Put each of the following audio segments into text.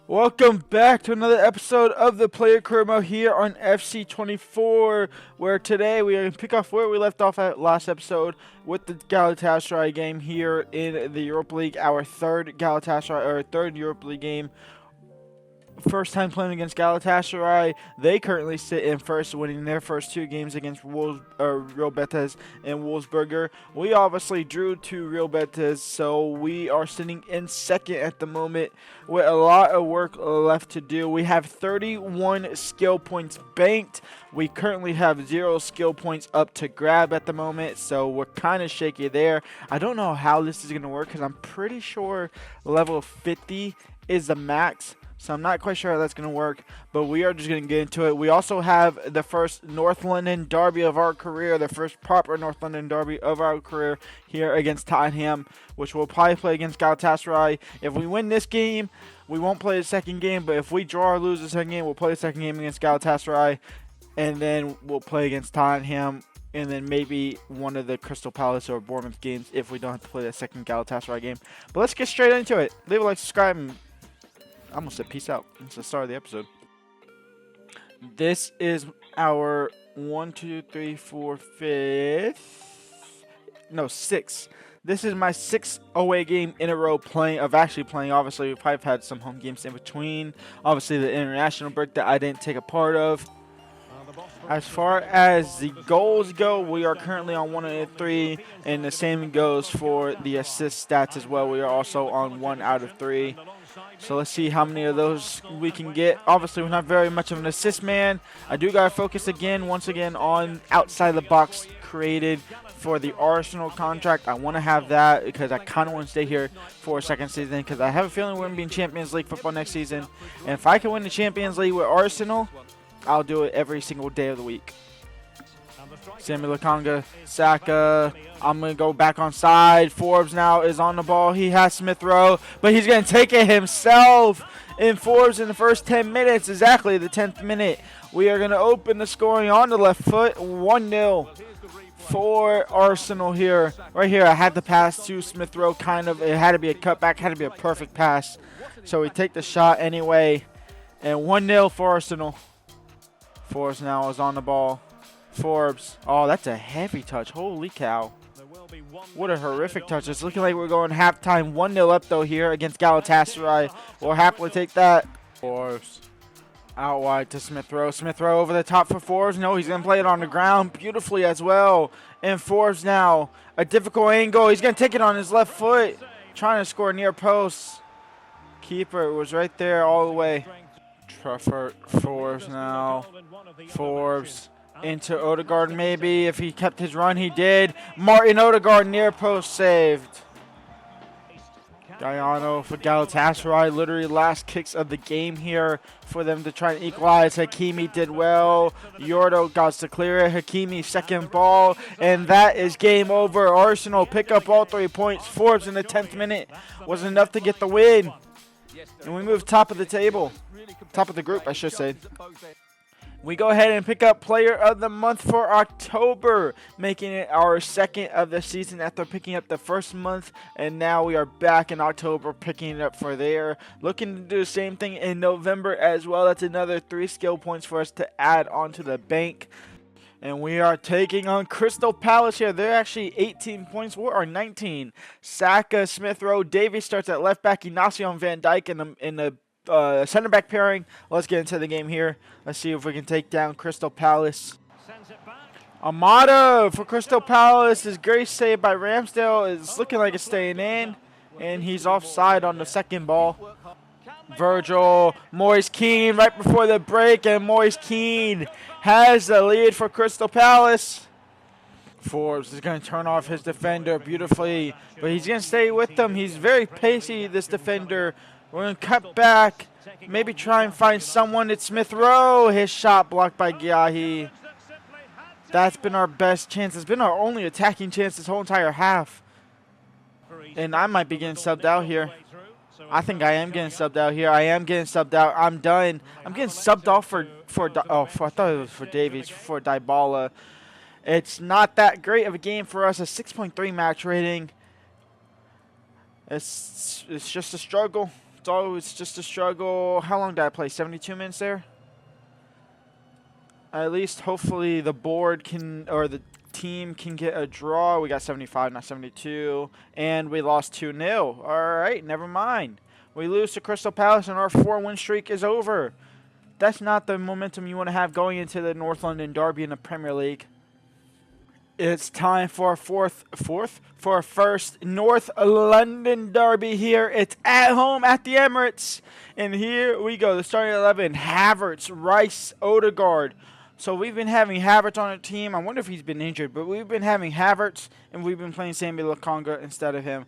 Welcome back to another episode of the Player Career Mode here on FC24, where today we are going to pick off where we left off at last episode with the Galatasaray game here in the Europa League, our third Europa League game. First time playing against Galatasaray. They currently sit in first, winning their first two games against Real Betis and Wolfsburger. We obviously drew to Real Betis, so we are sitting in second at the moment with a lot of work left to do. We have 31 skill points banked. We currently have 0 skill points up to grab at the moment, so we're kind of shaky there. I don't know how this is going to work because I'm pretty sure level 50 is the max. So I'm not quite sure how that's going to work, but we are just going to get into it. We also have the first North London derby of our career, the first proper North London derby of our career here against Tottenham, which we'll probably play against Galatasaray. If we win this game, we won't play the second game, but if we draw or lose the second game, we'll play the second game against Galatasaray, and then we'll play against Tottenham, and then maybe one of the Crystal Palace or Bournemouth games if we don't have to play the second Galatasaray game. But let's get straight into it. Leave a like, subscribe, and I almost said peace out. It's the start of the episode. This is our 6th. This is my 6th away game in a row playing. Obviously, we've probably had some home games in between. Obviously, the international break that I didn't take a part of. As far as the goals go, we are currently on 1 out of 3, and the same goes for the assist stats as well. We are also on 1 out of 3. So let's see how many of those we can get. Obviously, we're not very much of an assist man. I do got to focus once again, on outside the box created for the Arsenal contract. I want to have that because I kind of want to stay here for a second season because I have a feeling we're going to be in Champions League football next season. And if I can win the Champions League with Arsenal, I'll do it every single day of the week. Samuel Lokonga, Saka. I'm going to go back on side. Forbes now is on the ball. He has Smith Rowe, but he's going to take it himself. And Forbes in the first 10 minutes, exactly the 10th minute. We are going to open the scoring on the left foot. 1-0 for Arsenal here. Right here, I had the pass to Smith Rowe. It had to be a cutback, had to be a perfect pass. So we take the shot anyway. And 1-0 for Arsenal. Forbes now is on the ball. Forbes. Oh, that's a heavy touch. Holy cow. What a horrific touch. It's looking like we're going halftime. 1-0 up, though, here against Galatasaray. We'll happily take that. Forbes. Out wide to Smith Rowe. Smith Rowe over the top for Forbes. No, he's going to play it on the ground beautifully as well. And Forbes now. A difficult angle. He's going to take it on his left foot. Trying to score near post. Keeper was right there all the way. Truffert. Forbes now. Forbes. Into Odegaard maybe. If he kept his run, he did. Martin Odegaard near post saved. Gaiano for Galatasaray. Literally last kicks of the game here for them to try and equalize. Hakimi did well. Yordo got to clear it. Hakimi second ball. And that is game over. Arsenal pick up all 3 points. Forbes in the 10th minute was enough to get the win. And we move top of the table. Top of the group, I should say. We go ahead and pick up Player of the Month for October, making it our second of the season after picking up the first month, and now we are back in October picking it up for there. Looking to do the same thing in November as well. That's another 3 skill points for us to add onto the bank. And we are taking on Crystal Palace here. They're actually 18 points. We are 19. Saka, Smith Rowe, Davies starts at left back, Ignacio and Van Dijk in the center back pairing. Let's get into the game here. Let's see if we can take down Crystal Palace. Amada for Crystal Palace is great save by Ramsdale. It's looking like it's staying in, and he's offside on the second ball. Virgil, Moise Kean right before the break, and Moise Kean has the lead for Crystal Palace. Forbes is going to turn off his defender beautifully, but he's going to stay with them. He's very pacey, this defender. We're going to cut back, maybe try and find someone. It's Smith Rowe. His shot blocked by Gyahi. That's been our best chance. It's been our only attacking chance this whole entire half. And I might be getting subbed out here. I think I am getting subbed out here. I am getting subbed out. I'm done. I'm getting subbed off I thought it was for Davies, for Dybala. It's not that great of a game for us. A 6.3 match rating. It's just a struggle It's always just a struggle. How long did I play? 72 minutes there? At least hopefully the board can, or the team can get a draw. We got 75, not 72. And we lost 2-0. All right, never mind. We lose to Crystal Palace and our 4-win streak is over. That's not the momentum you want to have going into the North London Derby in the Premier League. It's time for our first North London Derby here. It's at home at the Emirates. And here we go. The starting 11, Havertz, Rice, Odegaard. So we've been having Havertz on our team. I wonder if he's been injured, but we've been having Havertz, and we've been playing Sammy Lokonga instead of him.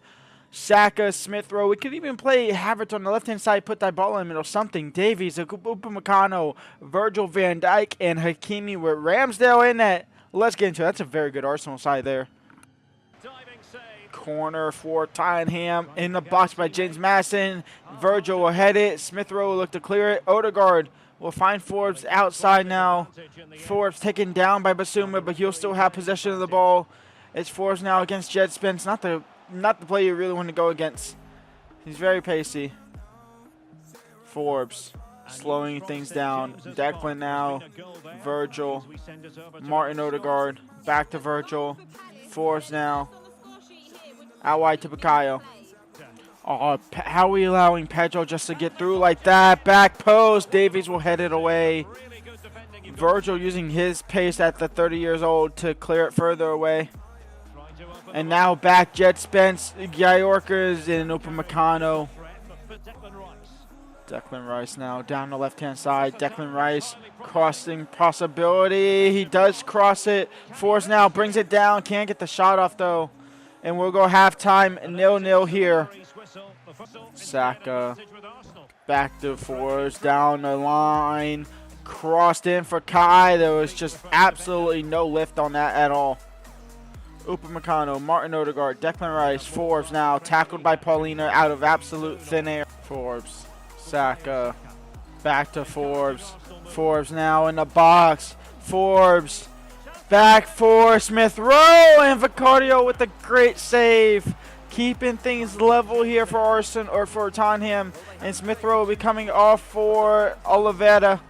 Saka, Smith Rowe. We could even play Havertz on the left-hand side, put that ball in the middle, something. Davies, Upamecano, Virgil van Dijk, and Hakimi with Ramsdale in that. Let's get into it. That's a very good Arsenal side there. Corner for Tottenham in the box by James Madison. Virgil will head it. Smith Rowe will look to clear it. Odegaard will find Forbes outside now. Forbes taken down by Basuma, but he'll still have possession of the ball. It's Forbes now against Jed Spence. Not the player you really want to go against. He's very pacey. Forbes slowing things down. Declan now. Virgil. Martin Odegaard. Back to Virgil. Forbes now. Out wide to Bukayo. Oh, how are we allowing Pedro just to get through like that? Back post. Davies will head it away. Virgil using his pace at the 30 years old to clear it further away. And now back Jed Spence, Gayorkas, and Upamecano. Declan Rice now down the left-hand side. Declan Rice crossing possibility. He does cross it. Forbes now brings it down. Can't get the shot off though. And we'll go halftime 0-0 here. Saka back to Forbes down the line. Crossed in for Kai. There was just absolutely no lift on that at all. Upamecano, Martin Odegaard, Declan Rice, Forbes now tackled by Paulina out of absolute thin air. Forbes, Saka, back to Forbes. Forbes now in the box. Forbes, back for Smith Rowe, and Vicario with a great save. Keeping things level here for Arsenal, or for Tottenham. And Smith Rowe will be coming off for Oliveira.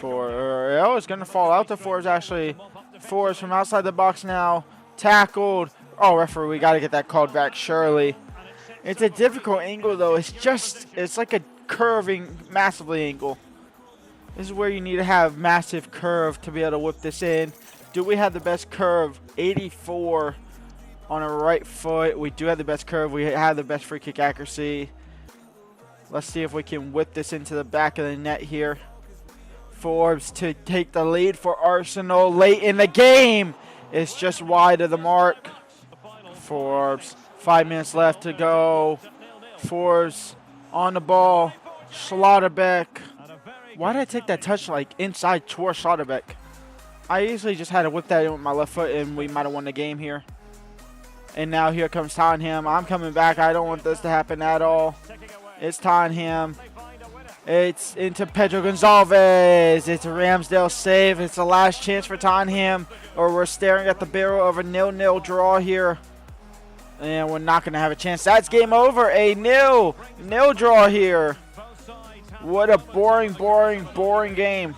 Oh, it's going to fall out to Forbes actually. Forbes from outside the box now. Tackled. Oh, referee, we got to get that called back, surely. It's a difficult angle, though. It's like a curving, massively angle. This is where you need to have massive curve to be able to whip this in. Do we have the best curve? 84 on our right foot. We do have the best curve. We have the best free kick accuracy. Let's see if we can whip this into the back of the net here. Forbes to take the lead for Arsenal late in the game. It's just wide of the mark. Forbes, 5 minutes left to go. Forbes on the ball. Schlotterbeck. Why did I take that touch like inside towards Schlotterbeck? I easily just had to whip that in with my left foot and we might have won the game here. And now here comes Tottenham. I'm coming back. I don't want this to happen at all. It's Tottenham. It's into Pedro Gonçalves. It's a Ramsdale save. It's the last chance for Tottenham. Or we're staring at the barrel of a 0-0 draw here. And we're not going to have a chance. That's game over. A nil draw here. What a boring game.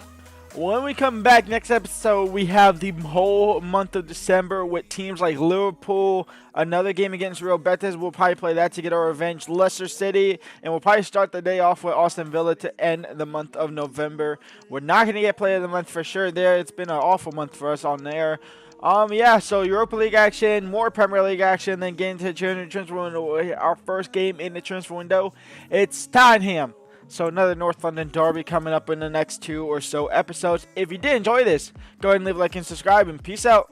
When we come back next episode, we have the whole month of December with teams like Liverpool, another game against Real Betis. We'll probably play that to get our revenge. Leicester City, and we'll probably start the day off with Aston Villa to end the month of November. We're not going to get player of the month for sure there. It's been an awful month for us on there. Yeah, so Europa League action, more Premier League action, then getting to the transfer window. Our first game in the transfer window, it's Tottenham. So another North London Derby coming up in the next 2 or so episodes. If you did enjoy this, go ahead and leave a like and subscribe, and peace out.